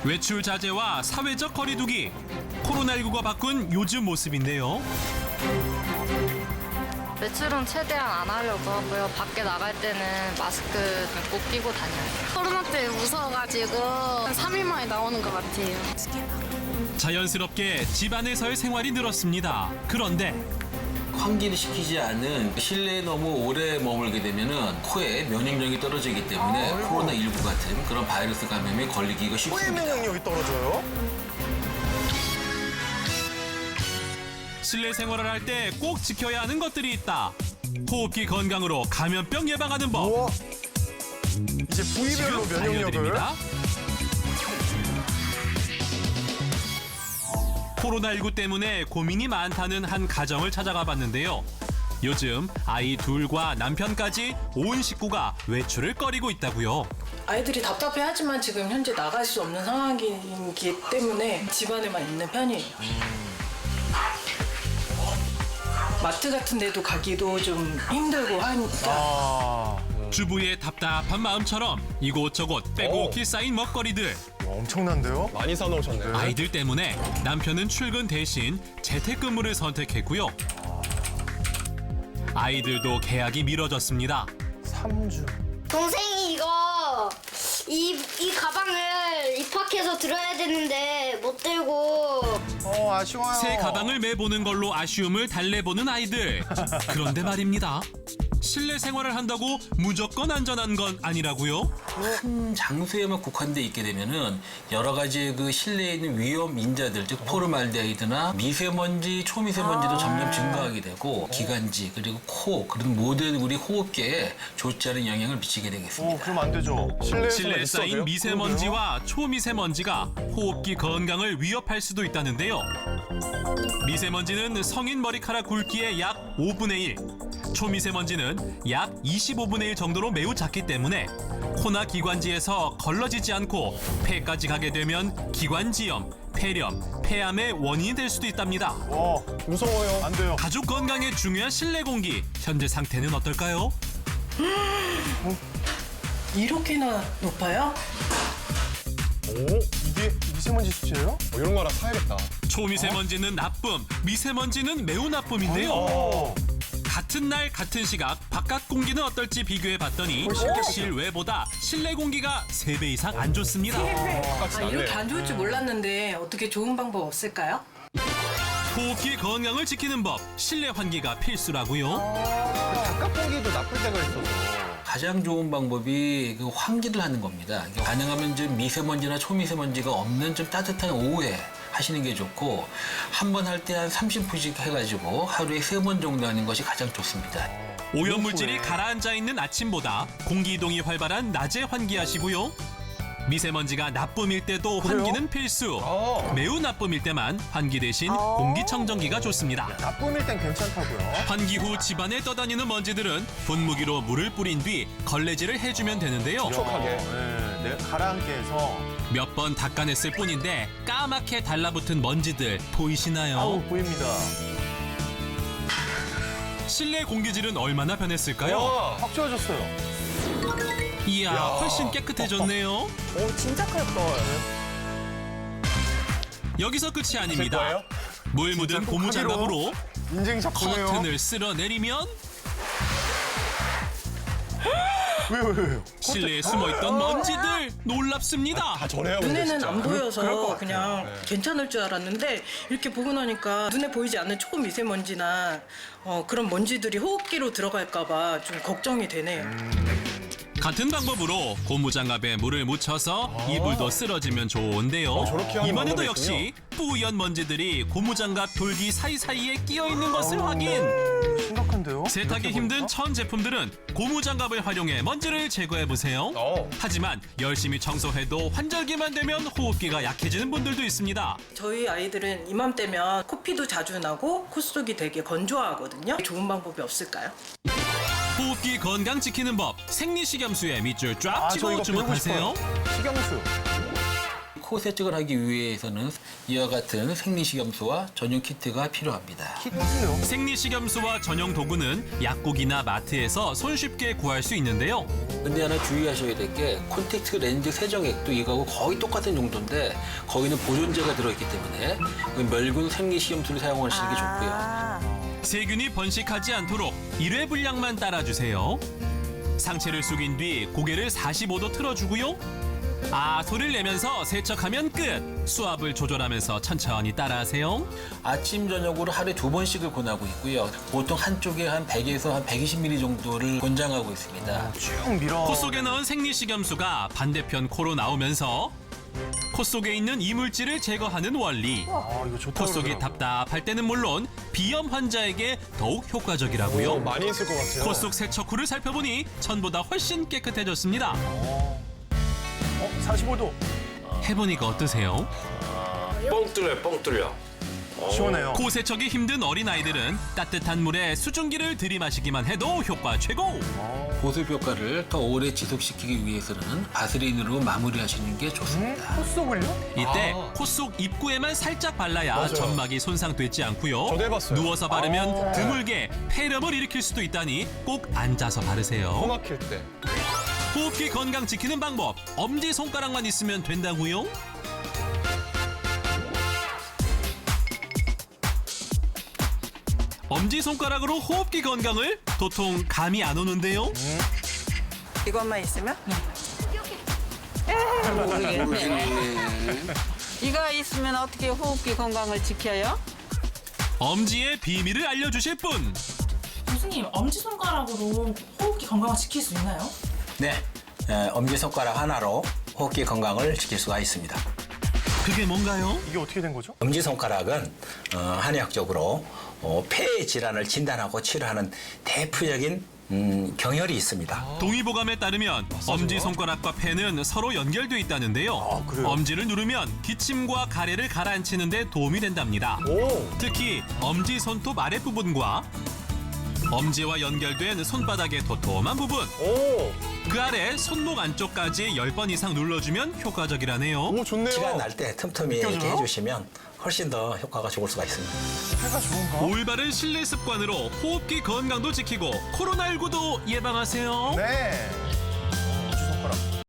외출 자제와 사회적 거리두기, 코로나19가 바꾼 요즘 모습인데요. 외출은 최대한 안 하려고 하고요. 밖에 나갈 때는 마스크 꼭 끼고 다녀요. 코로나 때 무서워가지고 한 3일 만에 나오는 것 같아요. 자연스럽게 집안에서의 생활이 늘었습니다. 그런데 환기를 시키지 않은 실내에 너무 오래 머물게 되면은 코에 면역력이 떨어지기 때문에 코로나19 같은 그런 바이러스 감염에 걸리기가 코의 쉽습니다. 면역력이 떨어져요? 실내 생활을 할 때 꼭 지켜야 하는 것들이 있다. 호흡기 건강으로 감염병 예방하는 법. 우와. 이제 부위별로 지금 면역력을. 알려드립니다. 코로나19 때문에 고민이 많다는 한 가정을 찾아가 봤는데요. 요즘 아이 둘과 남편까지 온 식구가 외출을 꺼리고 있다고요. 아이들이 답답해하지만 지금 현재 나갈 수 없는 상황이기 때문에 집안에만 있는 편이에요. 마트 같은 데도 가기도 좀 힘들고 하니까 주부의 답답한 마음처럼 이곳저곳 빼곡히 쌓인 먹거리들. 엄청난데요? 많이 사놓으셨네요. 아이들 때문에 남편은 출근 대신 재택근무를 선택했고요. 아이들도 계약이 미뤄졌습니다. 3주. 동생이 이 가방을 입학해서 들어야 되는데 못 들고 아쉬워요. 새 가방을 매보는 걸로 아쉬움을 달래보는 아이들. 그런데 말입니다. 실내 생활을 한다고 무조건 안전한 건 아니라고요? 큰 장소에만 국한돼 있게 되면은 여러 가지 그 실내에 있는 위험 인자들, 즉 포름알데히드나 미세먼지, 초미세먼지도 점점 증가하게 되고 기관지 그리고 코 그런 모든 우리 호흡기에 좋지 않은 영향을 미치게 되겠습니다. 그럼 안 되죠. 실내에 쌓인 미세먼지와 초미세먼지가 호흡기 건강을 위협할 수도 있다는데요. 미세먼지는 성인 머리카락 굵기의 약 5분의 1, 초미세먼지는 약 25분의 1 정도로 매우 작기 때문에 코나 기관지에서 걸러지지 않고 폐까지 가게 되면 기관지염, 폐렴, 폐암의 원인이 될 수도 있답니다. 무서워요. 안 돼요. 가족 건강에 중요한 실내 공기, 현재 상태는 어떨까요? 이렇게나 높아요? 이게 미세먼지 수치예요? 이런 거 하나 사야겠다. 초미세먼지는 나쁨, 미세먼지는 매우 나쁨인데요. 같은 날 같은 시각 바깥 공기는 어떨지 비교해 봤더니 실외보다 실내 공기가 3배 이상 안 좋습니다. 이렇게 안 좋을 줄 몰랐는데 어떻게 좋은 방법 없을까요? 호흡기 건강을 지키는 법, 실내 환기가 필수라고요. 바깥 공기도 나쁠 때가 있어서. 가장 좋은 방법이 그 환기를 하는 겁니다. 가능하면 좀 미세먼지나 초미세먼지가 없는 좀 따뜻한 오후에 하시는 게 좋고 한 번 할 때 한 30분씩 해가지고 하루에 3번 정도 하는 것이 가장 좋습니다. 오염물질이 가라앉아 있는 아침보다 공기 이동이 활발한 낮에 환기하시고요. 미세먼지가 나쁨일 때도 환기는 필수. 매우 나쁨일 때만 환기 대신 공기청정기가 좋습니다. 나쁨일 땐 괜찮다고요. 환기 후 집안에 떠다니는 먼지들은 분무기로 물을 뿌린 뒤 걸레질을 해주면 되는데요. 촉촉하게. 네, 가라앉게 해서. 몇 번 닦아냈을 뿐인데 까맣게 달라붙은 먼지들 보이시나요? 보입니다. 실내 공기질은 얼마나 변했을까요? 확 좋아졌어요. 이야, 훨씬 깨끗해졌네요. 진짜 크다. 여기서 끝이 제 아닙니다. 거예요? 물 묻은 고무장갑으로 인증샷 보네요. 커튼을 쓸어내리면 왜요? 실내에 숨어있던 먼지들 놀랍습니다. 다 전해요, 근데 눈에는 진짜. 안 보여서 그럴 것 같아요. 그냥 괜찮을 줄 알았는데 이렇게 보고 나니까 눈에 보이지 않는 초미세먼지나 그런 먼지들이 호흡기로 들어갈까봐 좀 걱정이 되네요. 같은 방법으로 고무장갑에 물을 묻혀서 이불도 쓸어지면 좋은데요. 저렇게 하는 이번에도 방법이 역시 뿌연 먼지들이 고무장갑 돌기 사이사이에 끼어있는 것을 확인. 심각한데요? 세탁이 이렇게 힘든 보니까? 천 제품들은 고무장갑을 활용해 먼지를 제거해보세요. 하지만 열심히 청소해도 환절기만 되면 호흡기가 약해지는 분들도 있습니다. 저희 아이들은 이맘때면 코피도 자주 나고 콧속이 되게 건조하거든요. 좋은 방법이 없을까요? 호흡기 건강 지키는 법, 생리식염수에 밑줄 쫙 저 치고 이거 배우고 주목하세요. 싶어요. 식염수. 코 세척을 하기 위해서는 이와 같은 생리식염수와 전용 키트가 필요합니다. 키트요? 생리식염수와 전용 도구는 약국이나 마트에서 손쉽게 구할 수 있는데요. 근데 하나 주의하셔야 될 게 콘택트 렌즈 세정액도 이거하고 거의 똑같은 용도인데 거기는 보존제가 들어있기 때문에 멸균 생리식염수를 사용하시는 게 좋고요. 세균이 번식하지 않도록 1회 분량만 따라주세요. 상체를 숙인 뒤 고개를 45도 틀어주고요. 소리를 내면서 세척하면 끝. 수압을 조절하면서 천천히 따라하세요. 아침 저녁으로 하루에 2번씩을 권하고 있고요. 보통 한쪽에 한 100에서 한 120ml 정도를 권장하고 있습니다. 쭉 밀어. 코 속에 넣은 생리식염수가 반대편 코로 나오면서 코 속에 있는 이물질을 제거하는 원리. 이거 좋다. 코 속이 답답할 때는 물론 비염 환자에게 더욱 효과적이라고요. 많이 있을 것 같아요. 코 속 세척 후를 살펴보니 전보다 훨씬 깨끗해졌습니다. 45도. 해보니까 어떠세요? 뻥 뚫려요, 뻥 뚫려. 시원해요. 코 세척이 힘든 어린아이들은 따뜻한 물에 수증기를 들이마시기만 해도 효과 최고! 보습 효과를 더 오래 지속시키기 위해서는 바세린으로 마무리하시는 게 좋습니다. 코 속을요? 이때 코 속 입구에만 살짝 발라야 맞아요. 점막이 손상되지 않고요. 저도 해봤어요. 누워서 바르면 드물게 폐렴을 일으킬 수도 있다니 꼭 앉아서 바르세요. 막힐 때. 호흡기 건강 지키는 방법, 엄지손가락만 있으면 된다고요? 엄지손가락으로 호흡기 건강을? 도통 감이 안 오는데요? 이것만 있으면? 모르겠네. 이거 있으면 어떻게 호흡기 건강을 지켜요? 엄지의 비밀을 알려주실 분! 교수님, 엄지손가락으로 호흡기 건강을 지킬 수 있나요? 네, 엄지손가락 하나로 호흡기 건강을 지킬 수가 있습니다. 그게 뭔가요? 이게 어떻게 된 거죠? 엄지손가락은 한의학적으로 폐 질환을 진단하고 치료하는 대표적인 경혈이 있습니다. 동의보감에 따르면 엄지손가락과 폐는 서로 연결돼 있다는데요. 그래요? 엄지를 누르면 기침과 가래를 가라앉히는 데 도움이 된답니다. 특히 엄지손톱 아랫부분과 엄지와 연결된 손바닥의 도톰한 부분, 그 아래 손목 안쪽까지 10번 이상 눌러주면 효과적이라네요. 좋네요. 시간 날 때 틈틈이 이렇게 느껴져요? 해주시면 훨씬 더 효과가 좋을 수가 있습니다. 폐가 좋은가? 올바른 실내 습관으로 호흡기 건강도 지키고 코로나19도 예방하세요. 네.